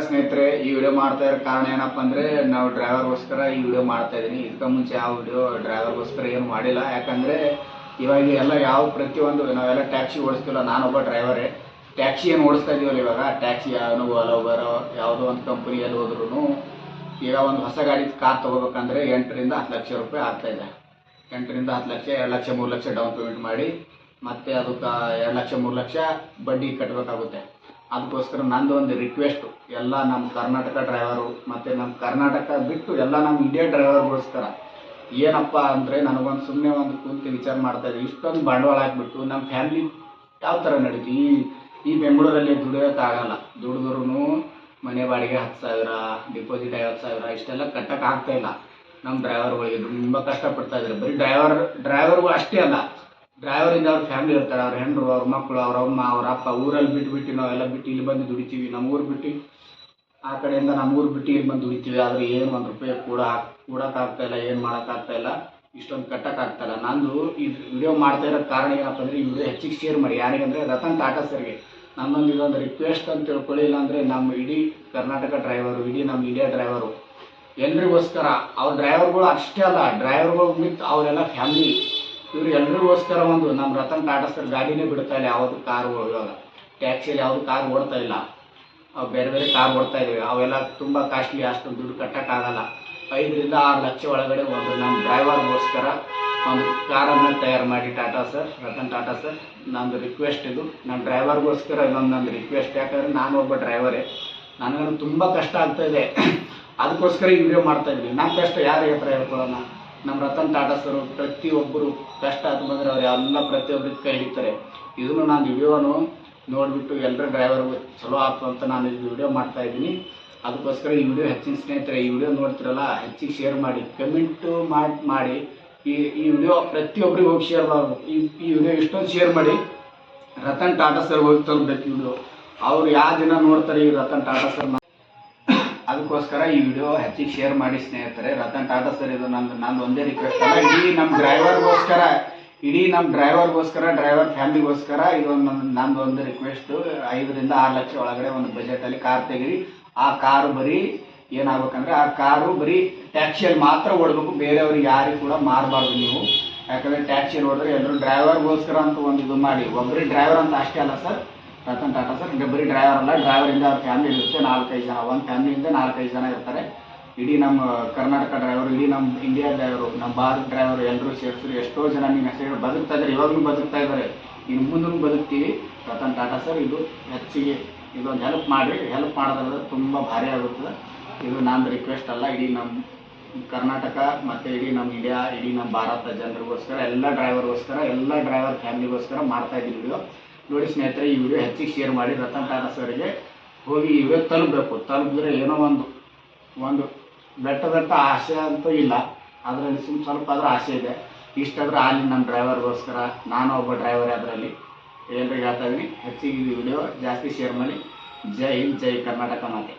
ಸ್ನೇಹಿತರೆ, ಈ ವಿಡಿಯೋ ಮಾಡ್ತಾ ಇರೋ ಕಾರಣ ಏನಪ್ಪ ಅಂದರೆ ನಾವು ಡ್ರೈವರ್ಗೋಸ್ಕರ ಈ ವಿಡಿಯೋ ಮಾಡ್ತಾ ಇದ್ದೀನಿ. ಇದಕ್ಕೆ ಮುಂಚೆ ಯಾವ ವಿಡಿಯೋ ಡ್ರೈವರ್ಗೋಸ್ಕರ ಏನು ಮಾಡಿಲ್ಲ. ಯಾಕಂದರೆ ಇವಾಗ ಎಲ್ಲ ಯಾವ ಪ್ರತಿಯೊಂದು ನಾವೆಲ್ಲ ಟ್ಯಾಕ್ಸಿ ಓಡಿಸ್ತಿಲ್ಲ. ನಾನೊಬ್ಬ ಡ್ರೈವರೇ. ಟ್ಯಾಕ್ಸಿ ಏನು ಓಡಿಸ್ತಾ ಇದೀವಲ್ಲ, ಇವಾಗ ಟ್ಯಾಕ್ಸಿ ಯಾವನು ಓಲಾ ಉಬರ್ ಯಾವುದೋ ಒಂದು ಕಂಪ್ನಿಯಲ್ಲಿ ಹೋದ್ರೂ ಈಗ ಒಂದು ಹೊಸ ಗಾಡಿ ಕಾರ್ ತೊಗೋಬೇಕಂದ್ರೆ 8ರಿಂದ 10 ಲಕ್ಷ ರೂಪಾಯಿ ಆಗ್ತಾಯಿದೆ. 8ರಿಂದ 10 ಲಕ್ಷ, 2 ಲಕ್ಷ 3 ಲಕ್ಷ ಡೌನ್ ಪೇಮೆಂಟ್ ಮಾಡಿ ಮತ್ತು ಅದಕ್ಕೆ 2 ಲಕ್ಷ 3 ಲಕ್ಷ ಬಡ್ಡಿ ಕಟ್ಟಬೇಕಾಗುತ್ತೆ. ಅದಕ್ಕೋಸ್ಕರ ನಂದು ಒಂದು ರಿಕ್ವೆಸ್ಟು ಎಲ್ಲ ನಮ್ಮ ಕರ್ನಾಟಕ ಡ್ರೈವರು ಮತ್ತು ನಮ್ಮ ಕರ್ನಾಟಕ ಬಿಟ್ಟು ಎಲ್ಲ ನಮ್ಮ ಇಂಡಿಯಾ ಡ್ರೈವರ್ಗೋಸ್ಕರ ಏನಪ್ಪ ಅಂದರೆ ನನಗೊಂದು ಸುಮ್ಮನೆ ಒಂದು ಕೂತು ವಿಚಾರ ಮಾಡ್ತಾಯಿದ್ದೆ. ಇಷ್ಟೊಂದು ಬಂಡವಾಳ ಹಾಕ್ಬಿಟ್ಟು ನಮ್ಮ ಫ್ಯಾಮಿಲಿ ಯಾವ ಥರ ನಡೀತಿ? ಈ ಬೆಂಗಳೂರಲ್ಲಿ ದುಡಿಯೋಕ್ಕಾಗಲ್ಲ. ದುಡಿದ್ರೂ ಮನೆ ಬಾಡಿಗೆ 10,000, ಡಿಪಾಸಿಟ್ 50,000 ಇಷ್ಟೆಲ್ಲ ಕಟ್ಟೋಕೆ ಆಗ್ತಾಯಿಲ್ಲ. ನಮ್ಮ ಡ್ರೈವರ್ಗಳಿಗೆ ತುಂಬ ಕಷ್ಟಪಡ್ತಾಯಿದ್ದಾರೆ. ಬರೀ ಡ್ರೈವರ್ಗಳು ಅಷ್ಟೇ ಅಲ್ಲ, ಡ್ರೈವರಿಂದ ಅವ್ರ ಫ್ಯಾಮಿಲಿ ಇರ್ತಾರೆ, ಅವ್ರ ಹೆಂಡರು, ಅವ್ರ ಮಕ್ಕಳು, ಅವ್ರ ಅಮ್ಮ, ಅವ್ರ ಅಪ್ಪ ಊರಲ್ಲಿ ಬಿಟ್ಟು ನಾವೆಲ್ಲ ಬಿಟ್ಟು ಇಲ್ಲಿ ಬಂದು ದುಡಿತೀವಿ. ನಮ್ಮ ಊರು ಬಿಟ್ಟು ಆ ಕಡೆಯಿಂದ ನಮ್ಮ ಊರು ಬಿಟ್ಟು ಇಲ್ಲಿ ಬಂದು ದುಡಿತೀವಿ. ಆದರೆ ಏನು 1 ರೂಪಾಯಿ ಕೂಡೋಕ್ಕಾಗ್ತಾಯಿಲ್ಲ, ಏನು ಮಾಡೋಕ್ಕಾಗ್ತಾಯಿಲ್ಲ, ಇಷ್ಟೊಂದು ಕಟ್ಟೋಕ್ಕಾಗ್ತಾಯಿಲ್ಲ. ನಂದು ಈ ವಿಡಿಯೋ ಮಾಡ್ತಾ ಇರೋ ಕಾರಣ ಏನಪ್ಪ ಅಂದರೆ ಈ ವಿಡಿಯೋ ಹೆಚ್ಚಿಗೆ ಶೇರ್ ಮಾಡಿ. ಯಾರಿಗಂದರೆ ರತನ್ ಟಾಟಾ ಸರ್ಗೆ ನನ್ನೊಂದು ಇದೊಂದು ರಿಕ್ವೆಸ್ಟ್ ಅಂತ ತಿಳ್ಕೊಳ್ಳಿ. ಇಲ್ಲಾಂದರೆ ನಮ್ಮ ಇಡೀ ಕರ್ನಾಟಕ ಡ್ರೈವರು, ಇಡೀ ನಮ್ಮ ಇಂಡಿಯಾ ಡ್ರೈವರು ಎಲ್ರಿಗೋಸ್ಕರ, ಅವ್ರ ಡ್ರೈವರ್ಗಳು ಅಷ್ಟೇ ಅಲ್ಲ, ಡ್ರೈವರ್ಗಳು ಮಿತ್ ಅವರೆಲ್ಲ ಫ್ಯಾಮಿಲಿ, ಇವರು ಎಲ್ರಿಗೋಸ್ಕರ ಒಂದು ನಮ್ಮ ರತನ್ ಟಾಟಾ ಸರ್ ಗಾಡಿನೇ ಬಿಡ್ತಾ ಇಲ್ಲ. ಯಾವುದು ಕಾರುಗಳು ಇವಾಗ ಟ್ಯಾಕ್ಸಿಯಲ್ಲಿ ಯಾವುದು ಕಾರ್ ಓಡ್ತಾ ಇಲ್ಲ. ಅವು ಬೇರೆ ಬೇರೆ ಕಾರ್ ಓಡ್ತಾ ಇದ್ದೀವಿ. ಅವೆಲ್ಲ ತುಂಬ ಕಾಸ್ಟ್ಲಿ, ಅಷ್ಟೊಂದು ದುಡ್ಡು ಕಟ್ಟೋಕ್ಕಾಗಲ್ಲ. 5ರಿಂದ 6 ಲಕ್ಷ ಒಳಗಡೆ ಒಂದು ನಮ್ಮ ಡ್ರೈವರ್ಗೋಸ್ಕರ ಒಂದು ಕಾರನ್ನು ತಯಾರು ಮಾಡಿ ಟಾಟಾ ಸರ್, ರತನ್ ಟಾಟಾ ಸರ್, ನಂದು ರಿಕ್ವೆಸ್ಟ್ ಇದು. ನಮ್ಮ ಡ್ರೈವರ್ಗೋಸ್ಕರ ಇದೊಂದು ನಂದು ರಿಕ್ವೆಸ್ಟ್. ಯಾಕಂದರೆ ನಾನು ಒಬ್ಬ ಡ್ರೈವರೇ, ನನಗೂ ತುಂಬ ಕಷ್ಟ ಆಗ್ತಾಯಿದೆ. ಅದಕ್ಕೋಸ್ಕರ ಈ ವಿಡಿಯೋ ಮಾಡ್ತಾಯಿದ್ವಿ. ನಮ್ಮ ಕಷ್ಟ ಯಾರಿಗೆ ಹತ್ರ ಹೇಳ್ಕೊಳ್ಳೋಣ? ನಮ್ಮ ರತನ್ ಟಾಟಾ ಸರ್ ಪ್ರತಿಯೊಬ್ಬರು ಕಷ್ಟ ಅಂತ ಬಂದರೆ ಅವ್ರು ಎಲ್ಲ ಪ್ರತಿಯೊಬ್ಬರಿಗೆ ಕೈ ಹಿಡಿತಾರೆ. ಇದನ್ನು ನಾನು ವಿಡಿಯೋನು ನೋಡಿಬಿಟ್ಟು ಎಲ್ಲರ ಡ್ರೈವರ್ಗೂ ಚಲೋ ಆಯ್ತು ಅಂತ ನಾನು ಇದು ವಿಡಿಯೋ ಮಾಡ್ತಾಯಿದ್ದೀನಿ. ಅದಕ್ಕೋಸ್ಕರ ಈ ವಿಡಿಯೋ ಹೆಚ್ಚಿನ ಸ್ನೇಹಿತರೆ, ಈ ವಿಡಿಯೋ ನೋಡ್ತಿರಲ್ಲ ಹೆಚ್ಚಿಗೆ ಶೇರ್ ಮಾಡಿ, ಕಮೆಂಟು ಮಾಡಿ. ಈ ವಿಡಿಯೋ ಪ್ರತಿಯೊಬ್ಬರಿಗೆ ಹೋಗಿ ಶೇರ್ ಮಾಡಬೇಕು. ಈ ವಿಡಿಯೋ ಇಷ್ಟೊಂದು ಶೇರ್ ಮಾಡಿ ರತನ್ ಟಾಟಾ ಸರ್ ಹೋಗಿ ತಲುಪಬೇಕು. ಈ ವಿಡಿಯೋ ಅವ್ರು ಯಾವ ದಿನ ನೋಡ್ತಾರೆ ಈ ರತನ್ ಟಾಟಾ ಸರ್. ಅದಕ್ಕೋಸ್ಕರ ಈ ವಿಡಿಯೋ ಹೆಚ್ಚಿಗೆ ಶೇರ್ ಮಾಡಿ ಸ್ನೇಹಿತರೆ. ರತನ್ ಟಾಟಾ ಸರ್ ಇದು ನಂದು ಒಂದೇ ರಿಕ್ವೆಸ್ಟ್ ಅಲ್ಲ, ಇಡೀ ನಮ್ಮ ಡ್ರೈವರ್ಗೋಸ್ಕರ, ಡ್ರೈವರ್ ಫ್ಯಾಮಿಲಿಗೋಸ್ಕರ ಇದೊಂದು ನಂದು ಒಂದು ರಿಕ್ವೆಸ್ಟು. 5ರಿಂದ 6 ಲಕ್ಷ ಒಳಗಡೆ ಒಂದು ಬಜೆಟಲ್ಲಿ ಕಾರ್ ತೆಗೀರಿ. ಆ ಕಾರು ಬರೀ ಏನಾಗಬೇಕಂದ್ರೆ ಆ ಕಾರು ಬರೀ ಟ್ಯಾಕ್ಸಿಯಲ್ಲಿ ಮಾತ್ರ ಓಡಬೇಕು, ಬೇರೆಯವ್ರಿಗೆ ಯಾರಿಗೆ ಕೂಡ ಮಾರಬಾರ್ದು ನೀವು. ಯಾಕಂದರೆ ಟ್ಯಾಕ್ಸಿಯಲ್ಲಿ ಓಡಿದ್ರೆ ಎಲ್ಲರೂ ಡ್ರೈವರ್ಗೋಸ್ಕರ ಅಂತ ಒಂದು ಇದು ಮಾಡಿ. ಒಬ್ಬರೇ ಡ್ರೈವರ್ ಅಂತ ಅಷ್ಟೇ ಅಲ್ಲ ಸರ್, ರತನ್ ಟಾಟಾ ಸರ್ ಬರೀ ಡ್ರೈವರ್ ಅಲ್ಲ, ಡ್ರೈವರಿಂದ ಅವ್ರ ಫ್ಯಾಮಿಲಿ ಇರುತ್ತೆ 4-5 ಜನ, ಒಂದು ಫ್ಯಾಮಿಲಿಯಿಂದ 4-5 ಜನ ಇರ್ತಾರೆ. ಇಡೀ ನಮ್ಮ ಕರ್ನಾಟಕ ಡ್ರೈವರು, ಇಡೀ ನಮ್ಮ ಇಂಡಿಯಾ ಡ್ರೈವರು, ನಮ್ಮ ಭಾರತ ಡ್ರೈವರು ಎಲ್ಲರೂ ಸೇರಿಸಿದ್ರು ಎಷ್ಟೋ ಜನ ನಿಮ್ಮ ಹೆಸರು ಬದುಕ್ತಾ ಇದ್ದಾರೆ, ಇವಾಗಲೂ ಬದುಕ್ತಾ ಇದ್ದಾರೆ, ಇನ್ನು ಮುಂದೂ ಬದುಕ್ತೀವಿ. ರತನ್ ಟಾಟಾ ಸರ್ ಇದು ಹೆಚ್ಚಿಗೆ ಇದೊಂದು ಹೆಲ್ಪ್ ಮಾಡಿರಿ. ಹೆಲ್ಪ್ ಮಾಡೋದ್ರಿಂದ ತುಂಬ ಭಾರಿ ಆಗುತ್ತದೆ. ಇದು ನಂದು ರಿಕ್ವೆಸ್ಟ್ ಅಲ್ಲ, ಇಡೀ ನಮ್ಮ ಕರ್ನಾಟಕ ಮತ್ತು ಇಡೀ ನಮ್ಮ ಇಂಡಿಯಾ, ಇಡೀ ನಮ್ಮ ಭಾರತ ಜನರಿಗೋಸ್ಕರ, ಎಲ್ಲ ಡ್ರೈವರ್ಗೋಸ್ಕರ, ಎಲ್ಲ ಡ್ರೈವರ್ ಫ್ಯಾಮಿಲಿಗೋಸ್ಕರ ಮಾಡ್ತಾಯಿದ್ದೀನಿ ವಿಡಿಯೋ. ನೋಡಿ ಸ್ನೇಹಿತರೆ, ಈ ವಿಡಿಯೋ ಹೆಚ್ಚಿಗೆ ಶೇರ್ ಮಾಡಿ. ರತನ್ ಟಾಟಾ ಸರ್ಗೆ ಹೋಗಿ ಈ ವಿಡಿಯೋ ತಲುಪಬೇಕು. ತಲುಪಿದ್ರೆ ಏನೋ ಒಂದು ಬೆಟ್ಟದಂಥ ಆಸೆ ಅಂತೂ ಇಲ್ಲ, ಅದರಲ್ಲಿ ಸ್ವಲ್ಪ ಆದರೂ ಆಸೆ ಇದೆ. ಇಷ್ಟಾದರೂ ಅಲ್ಲಿ ನಮ್ಮ ಡ್ರೈವರ್ಗೋಸ್ಕರ, ನಾನು ಒಬ್ಬ ಡ್ರೈವರೇ ಅದರಲ್ಲಿ ಎಲ್ರಿಗೆ ಹೇಳ್ತಾ ಇದ್ದೀನಿ. ಹೆಚ್ಚಿಗೆ ಈ ವಿಡಿಯೋ ಜಾಸ್ತಿ ಶೇರ್ ಮಾಡಿ. ಜೈ ಹಿಂದ್, ಜೈ ಕರ್ನಾಟಕ ಮಾತೆ.